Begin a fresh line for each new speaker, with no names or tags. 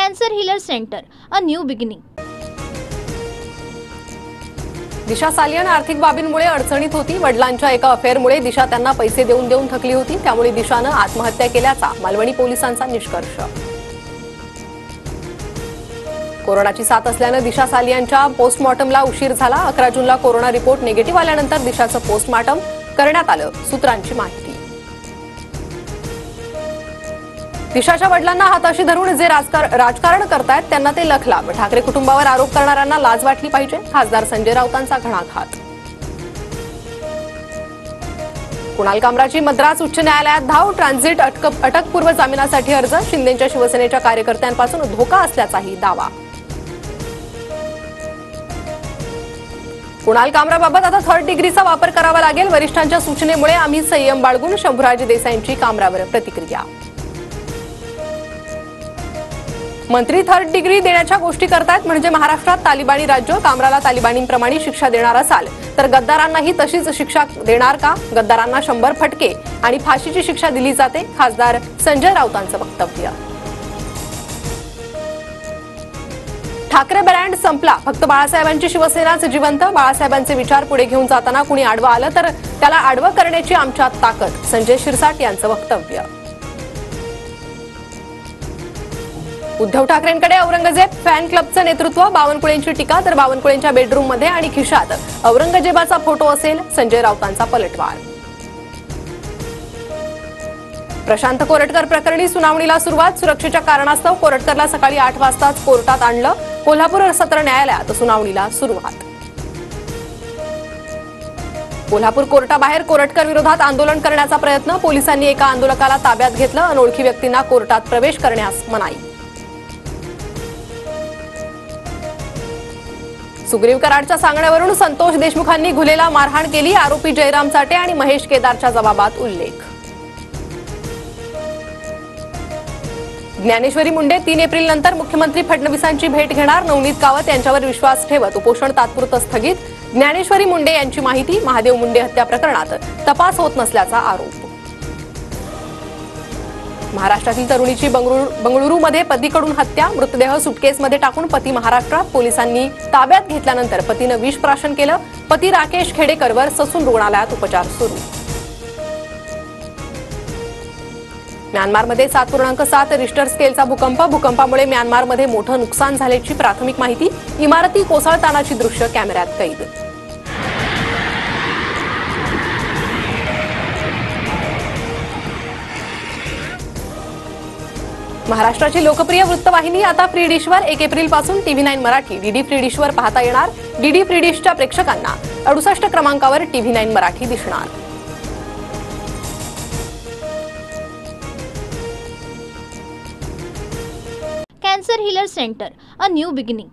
Cancer healer centre, a new beginning.
Disha Salian आर्थिक बाबींमुळे अडचणीत होती. वडिलांच्या एका अफेअरमुळे दिशा त्यांना पैसे देऊन देऊन थकली होती. त्यामुळे दिशानं आत्महत्या केल्याचा मालवणी पोलिसांचा निष्कर्ष. कोरोनाची साथ असल्यानं दिशा सालियनच्या पोस्टमॉर्टमला उशीर झाला. 11 जूनला कोरोना रिपोर्ट निगेटिव्ह आल्यानंतर दिशाचं पोस्टमॉर्टम करण्यात आलं, सूत्रांची माहिती. दिशाच्या वडिलांना हाताशी धरून जे राजकारण करतायत त्यांना ते लखला. ठाकरे कुटुंबावर आरोप करणाऱ्यांना लाज वाटली पाहिजे. खासदार संजय राऊतांचा घणाघात. कुणाल कामराची मद्रास उच्च न्यायालयात धाव. ट्रान्झिट अटकपूर्व जामिनासाठी अर्ज. शिंदेच्या शिवसेनेच्या कार्यकर्त्यांपासून धोका असल्याचाही दावा. कुणाल कामराबाबत आता 3rd डिग्रीचा वापर करावा लागेल. वरिष्ठांच्या सूचनेमुळे आम्ही संयम बाळगून. शंभूराज देसाईंची कामरावर प्रतिक्रिया. मंत्री 3rd डिग्री देण्याच्या गोष्टी करतायत म्हणजे महाराष्ट्रात तालिबानी राज्य. कामराला तालिबानींप्रमाणे शिक्षा देणार असाल तर गद्दारांनाही तशीच शिक्षा देणार का? गद्दारांना 100 फटके आणि फाशीची शिक्षा दिली जाते. खासदार संजय राऊतांचं वक्तव्य. ठाकरे ब्रँड संपला. फक्त बाळासाहेबांची शिवसेनाच जिवंत. बाळासाहेबांचे विचार पुढे घेऊन जाताना कुणी आडवं आलं तर त्याला आडवं करण्याची आमच्यात ताकद. संजय शिरसाट यांचं वक्तव्य. उद्धव ठाकरेंकडे औरंगजेब फॅन क्लबचं नेतृत्व. बावनकुळेंची टीका तर बावनकुळेंच्या बेडरूममध्ये आणि खिशात औरंगजेबाचा फोटो असेल. संजय राऊतांचा पलटवार. प्रशांत कोरटकर प्रकरणी सुनावणीला सुरुवात. सुरक्षेच्या कारणास्तव कोरटकरला सकाळी 8 वाजताच कोर्टात आणलं. कोल्हापूर सत्र न्यायालयात सुनावणीला सुरुवात. कोल्हापूर कोर्टाबाहेर कोरटकर विरोधात आंदोलन करण्याचा प्रयत्न. पोलिसांनी एका आंदोलकाला ताब्यात घेतलं. अनोळखी व्यक्तींना कोर्टात प्रवेश करण्यास मनाई. सुग्रीव कराडच्या सांगण्यावरून संतोष देशमुखांनी घुलेला मारहाण केली. आरोपी जयराम चाटे आणि महेश केदारच्या जबाबात उल्लेख. ज्ञानेश्वरी मुंडे 3 एप्रिल नंतर मुख्यमंत्री फडणवीसांची भेट घेणार. नवनीत कावत यांच्यावर विश्वास ठेवत उपोषण तात्पुरतं स्थगित. ज्ञानेश्वरी मुंडे यांची माहिती. महादेव मुंडे हत्या प्रकरणात तपास होत नसल्याचा आरोप. महाराष्ट्रातील तरुणीची बंगळुरूमध्ये पतीकडून हत्या. मृतदेह सुटकेसमध्ये टाकून पती महाराष्ट्रात. पोलिसांनी ताब्यात घेतल्यानंतर पतीनं विष प्राशन केलं. पती राकेश खेडेकरवर ससून रुग्णालयात उपचार सुरू. म्यानमारमध्ये 7.7 रिश्टर स्केलचा भूकंप. भूकंपामुळे म्यानमारमध्ये मोठं नुकसान झाल्याची प्राथमिक माहिती. इमारती कोसळतानाची दृश्य कॅमेऱ्यात कैद. महाराष्ट्राची लोकप्रिय वृत्तवाहिनी आता फ्री डिशवर. 1 एप्रिलपासून TV9 मराठी डीडी फ्री डिशवर पाहता येणार. डीडी फ्री डिशच्या प्रेक्षकांना 68 क्रमांकावर TV9 मराठी दिसणार.
Cancer healer centre, a new beginning.